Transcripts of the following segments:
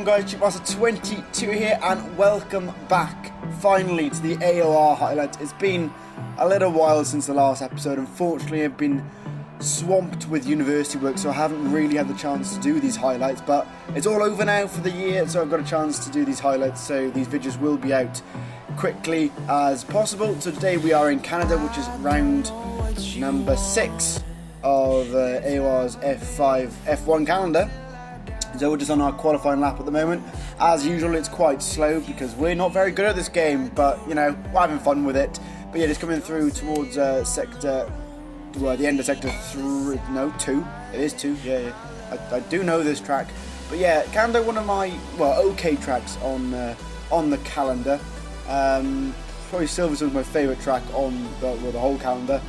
guys, CheapMaster22 here and welcome back finally to the AOR highlights. It's been a little while since the last episode. Unfortunately, I've been swamped with university work, so I haven't really had the chance to do these highlights, but it's all over now for the year, so I've got a chance to do these highlights, so these videos will be out quickly as possible. So today we are in Canada, which is round number 6 of AOR's F1 calendar. So we're just on our qualifying lap at the moment. As usual, it's quite slow because we're not very good at this game, but you know, we're having fun with it. But yeah, just coming through towards sector, well, the end of sector 3, no, 2. It is 2, yeah. I do know this track. But yeah, Canada, one of my, well, okay tracks on the calendar. Probably Silverstone's my favourite track on the whole calendar.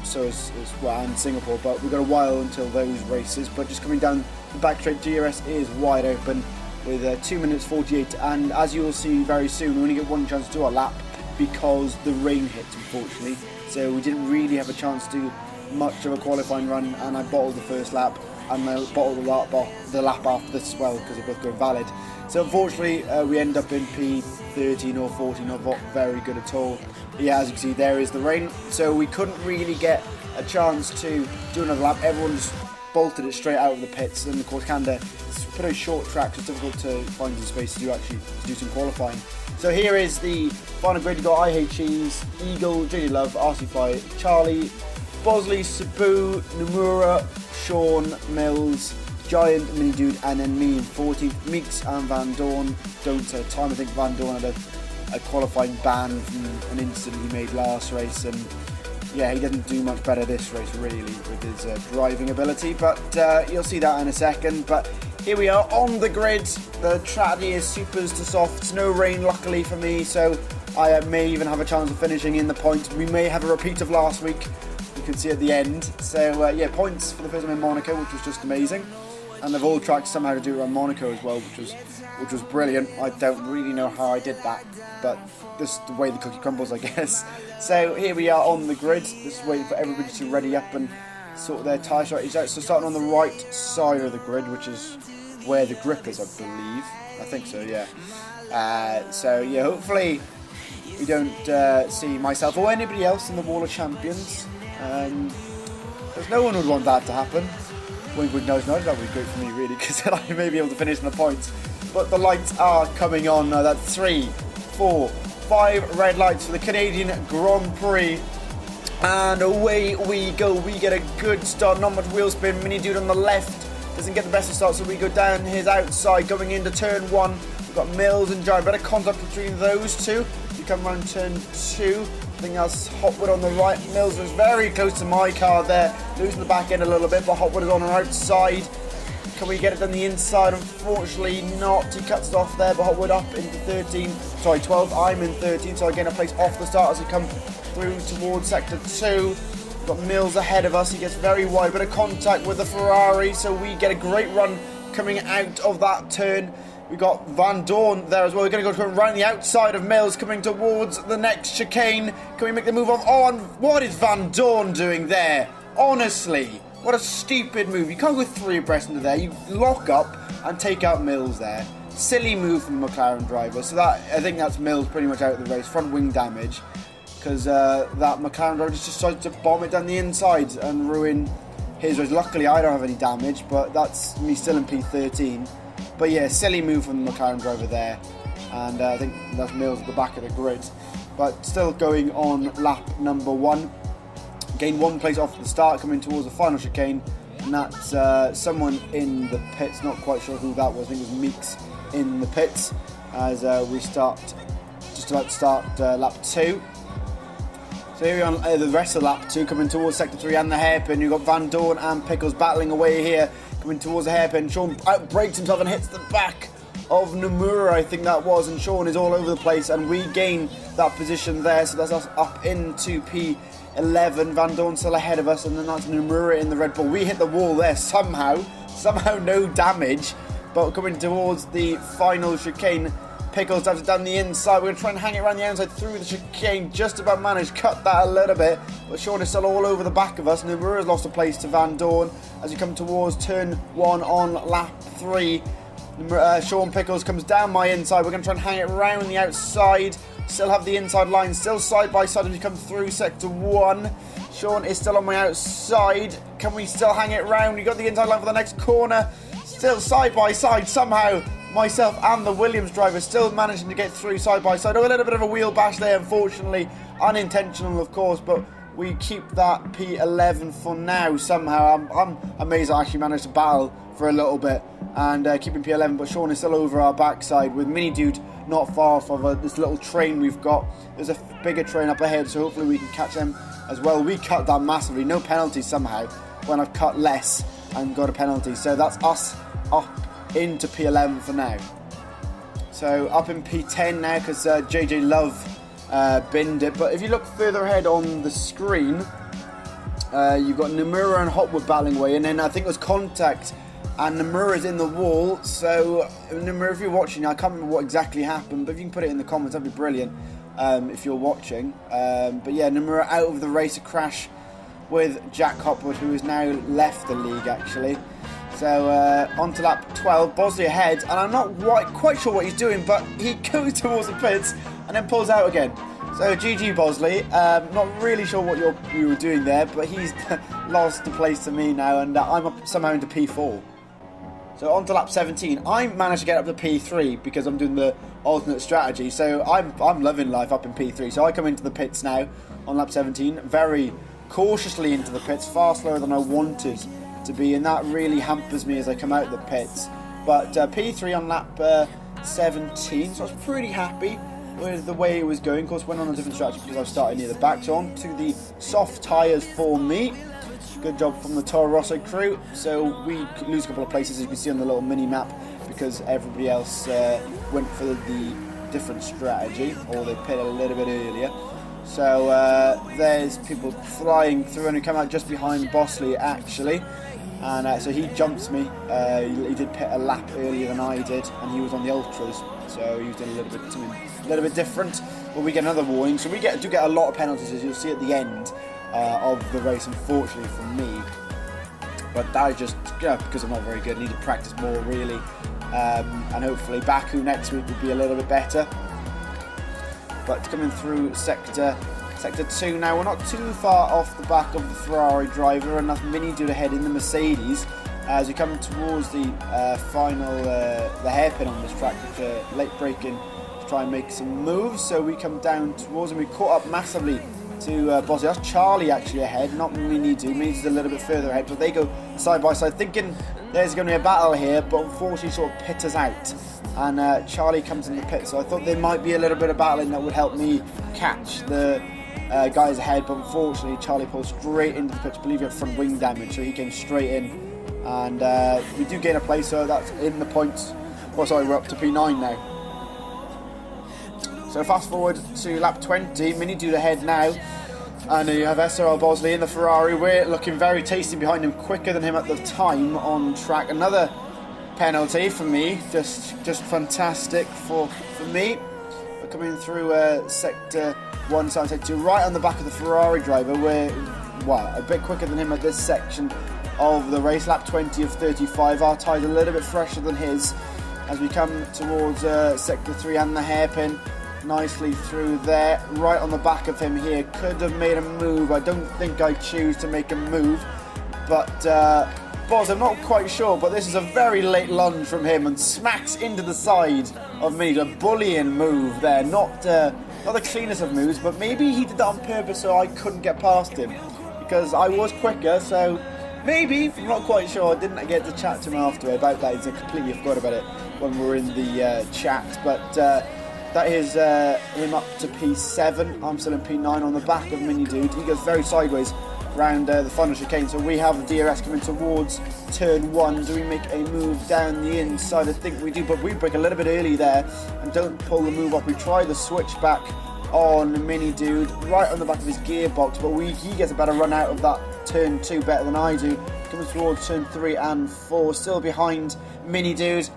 So it's well, and Singapore, but we've got a while until those races. But just coming down the back straight, GRS is wide open with 2 minutes 48, and as you will see very soon, we only get one chance to do our lap because the rain hit, unfortunately. So we didn't really have a chance to do much of a qualifying run, and I bottled the first lap, and I bottled the lap after this as well because they both go invalid. So unfortunately, we end up in P13 or 14, not very good at all. But yeah, as you can see, there is the rain, so we couldn't really get a chance to do another lap. Everyone just bolted it straight out of the pits, and of course Canada, it's a pretty short track, so it's difficult to find some space to do some qualifying. So here is the final grid. You've got I Hate Cheese, Eagle, JD Love, RC5, Charlie, Bosley, Sabu, Nomura, Sean, Mills, Giant, Mini Dude, and then me in 14th. Meeks and Van Dorn don't set a time. I think Van Dorn had a qualifying ban from an incident he made last race, and yeah, he didn't do much better this race really with his driving ability, but you'll see that in a second. But here we are on the grid. The track is supers to softs, no rain luckily for me, so I may even have a chance of finishing in the points. We may have a repeat of last week, you can see at the end. So yeah, points for the first time in Monaco, which was just amazing. And of all tracks, somehow to do it on Monaco as well, which was brilliant. I don't really know how I did that, but this is the way the cookie crumbles, I guess. So here we are on the grid, just waiting for everybody to ready up and sort their tyre strategies out. So starting on the right side of the grid, which is where the grip is, I believe. I think so, yeah. So yeah, hopefully we don't see myself or anybody else in the Wall of Champions. Because no one would want that to happen. Wink, wink, nose, nose. That would be great for me, really, because then I may be able to finish in the points. But the lights are coming on now. That's 3, 4, 5 red lights for the Canadian Grand Prix. And away we go. We get a good start. Not much wheel spin. Mini Dude on the left doesn't get the best of start, so we go down his outside going into turn 1. We've got Mills and Giant. Better contact between those two. We come around turn 2. I think that's Hotwood on the right. Mills was very close to my car there, losing the back end a little bit, but Hotwood is on our outside. Can we get it on the inside? Unfortunately not. He cuts it off there, but Hotwood up into 12. I'm in 13, so I gain a place off the start as we come through towards sector 2. We've got Mills ahead of us. He gets very wide, bit of contact with the Ferrari, so we get a great run coming out of that turn. We've got Van Dorn there as well. We're going to go around the outside of Mills, coming towards the next chicane. Can we make the move on? Oh, and what is Van Dorn doing there? Honestly, what a stupid move. You can't go 3 abreast into there. You lock up and take out Mills there. Silly move from the McLaren driver. So that, I think that's Mills pretty much out of the race. Front wing damage. Because that McLaren driver just decided to bomb it down the inside and ruin his race. Luckily, I don't have any damage, but that's me still in P13. But yeah, silly move from the McLaren driver there, and I think that's Mills at the back of the grid. But still going on lap number 1. Gained 1 place off the start, coming towards the final chicane, and that's someone in the pits. Not quite sure who that was. I think it was Meeks in the pits as we just about to start lap 2. So here we are on the rest of lap 2, coming towards sector 3 and the hairpin. You've got Van Dorn and Pickles battling away here. Coming towards the hairpin, Sean outbrakes himself and hits the back of Nomura, I think that was, and Sean is all over the place, and we gain that position there, so that's us up into P11. Van Dorn still ahead of us, and then that's Nomura in the Red Bull. We hit the wall there somehow no damage, but coming towards the final chicane, Pickles dives it down the inside. We're going to try and hang it around the outside through the chicane. Just about managed, cut that a little bit. But Sean is still all over the back of us. Nomura's lost a place to Van Dorn as we come towards turn 1 on lap 3. Sean Pickles comes down my inside. We're going to try and hang it round the outside. Still have the inside line, still side by side as we come through sector 1. Sean is still on my outside. Can we still hang it round? We got the inside line for the next corner. Still side by side. Somehow, myself and the Williams driver still managing to get through side by side. Oh, a little bit of a wheel bash there, unfortunately. Unintentional, of course, but we keep that P11 for now somehow. I'm amazed I actually managed to battle for a little bit and keeping P11, but Sean is still over our backside with Mini Dude not far off of this little train we've got. There's a bigger train up ahead, so hopefully we can catch them as well. We cut that massively, no penalties somehow, when I've cut less and got a penalty. So that's us up into P11 for now. So up in P10 now because JJ Love binned it. But if you look further ahead on the screen, you've got Nomura and Hotwood battling away, and then I think it was Contact and Nomura's in the wall. So Nomura, if you're watching, I can't remember what exactly happened, but if you can put it in the comments, that'd be brilliant if you're watching. But yeah, Nomura out of the race, a crash with Jack Hotwood, who has now left the league actually. So on to lap 12, Bosley ahead, and I'm not quite sure what he's doing, but he goes towards the pits and then pulls out again. So GG Bosley, not really sure what you were doing there, but he's lost the place to me now, and I'm up somehow into P4. So on to lap 17, I managed to get up to P3 because I'm doing the alternate strategy. So I'm loving life up in P3. So I come into the pits now on lap 17, very cautiously into the pits, far slower than I wanted to be, and that really hampers me as I come out of the pits. But P3 on lap 17, so I was pretty happy with the way it was going. Of course, went on a different strategy because I started near the back. So on to the soft tyres for me. Good job from the Toro Rosso crew. So we lose a couple of places, as you can see on the little mini map, because everybody else went for the different strategy, or they pit a little bit earlier. So there's people flying through, and we come out just behind Bosley actually, and so he jumps me. He did pit a lap earlier than I did, and he was on the ultras, so he was doing a little bit different. But we get another warning, so we do get a lot of penalties, as you'll see at the end of the race, unfortunately for me. But that is just because I'm not very good. I need to practice more really, and hopefully Baku next week will be a little bit better. But coming through sector 2 now, we're not too far off the back of the Ferrari driver, and that's Mini Dude ahead in the Mercedes as we come towards the final the hairpin on this track, which late braking to try and make some moves. So we come down towards him. We caught up massively to Bosley. That's Charlie actually ahead, not Mini Dude. Mini Dude's a little bit further ahead, but they go side by side, thinking there's going to be a battle here, but unfortunately sort of pit us out. And Charlie comes in the pit, so I thought there might be a little bit of battling that would help me catch the guys ahead, but unfortunately Charlie pulls straight into the pit. I believe he had front wing damage, so he came straight in, and we do gain a place, so that's in the points. Oh sorry, we're up to P9 now. So fast forward to lap 20, Mini Dude ahead now, and you have SRL Bosley in the Ferrari. We're looking very tasty behind him, quicker than him at the time on track. Another penalty for me, just fantastic for me. We're coming through sector 1, sector 2, right on the back of the Ferrari driver. We're a bit quicker than him at this section of the race. Lap 20 of 35, our tyre's a little bit fresher than his as we come towards sector 3 and the hairpin. Nicely through there, right on the back of him here. Could have made a move. I don't think I choose to make a move, but Boz, I'm not quite sure, but this is a very late lunge from him and smacks into the side of me. A bullying move there, not the cleanest of moves, but maybe he did that on purpose so I couldn't get past him because I was quicker. So maybe, I'm not quite sure. I didn't get to chat to him after about that. I completely forgot about it when we were in the chat, but that is him up to P7. I'm still in P9 on the back of Mini Dude. He goes very sideways around the final chicane, so we have the DRS coming towards turn 1. Do we make a move down the inside? I think we do, but we break a little bit early there and don't pull the move up. We try the switch back on Mini Dude right on the back of his gearbox, but he gets a better run out of that turn 2 better than I do. Coming towards turn 3 and 4, still behind Mini Dude,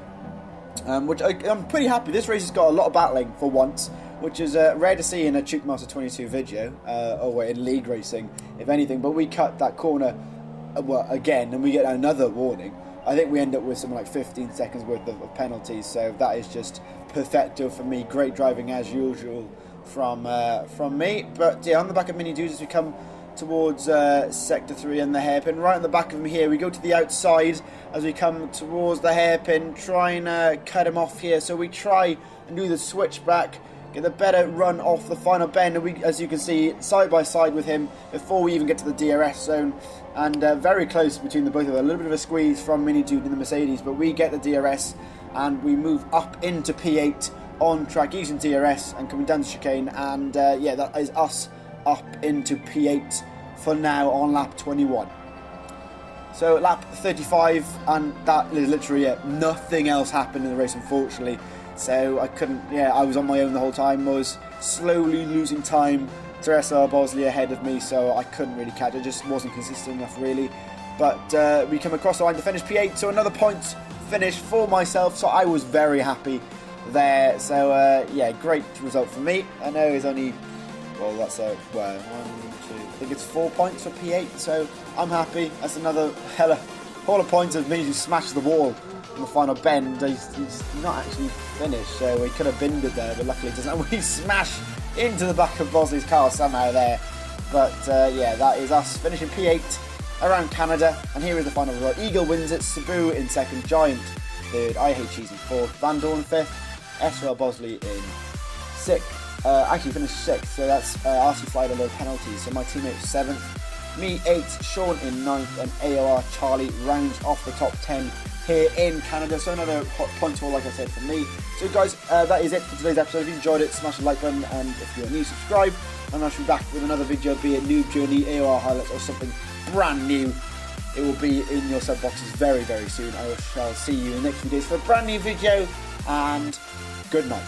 which I'm pretty happy. This race has got a lot of battling for once, which is rare to see in a Tube Master 22 video, or in league racing, if anything. But we cut that corner again, and we get another warning. I think we end up with something like 15 seconds worth of penalties, so that is just perfecto for me. Great driving as usual from me. But yeah, on the back of Mini Dudes as we come towards Sector 3 and the hairpin. Right on the back of him here, we go to the outside as we come towards the hairpin, try and cut him off here. So we try and do the switchback, get a better run off the final bend, and we, as you can see, side by side with him before we even get to the DRS zone, and very close between the both of them. A little bit of a squeeze from Mini Dude in the Mercedes, but we get the DRS and we move up into P8 on track using DRS and coming down the chicane, and yeah, that is us up into P8 for now on lap 21. So lap 35, and that is literally it. Nothing else happened in the race, unfortunately. So I couldn't, yeah, I was on my own the whole time, was slowly losing time to SR Bosley ahead of me, so I couldn't really catch it, just wasn't consistent enough really. But we come across the line to finish P8, so another point finish for myself, so I was very happy there. So yeah, great result for me. I know it's only, well, that's a, well, 1, 2, I think it's 4 points for P8, so I'm happy. That's another hell of points of me who smashed the wall in the final bend. He's not actually finished, so he could have binned it there, but luckily it doesn't. We smash into the back of Bosley's car somehow there. But yeah, that is us finishing P8 around Canada, and here is the final result. Eagle wins it, Sabu in second, Giant third, I Hate Cheese in fourth, Van Dorn fifth, SRL Bosley in sixth. Actually finished sixth, so that's RC Flight a low penalties. So my teammate 7th, me 8th, Sean in 9th, and AOR Charlie rounds off the top 10 here in Canada. So another point haul, like I said, from me. So guys, that is it for today's episode. If you enjoyed it, smash the like button, and if you're new, subscribe. And I shall be back with another video, be it Noob Journey, AOR highlights, or something brand new. It will be in your sub boxes very, very soon. I shall see you in the next few days for a brand new video, and good night.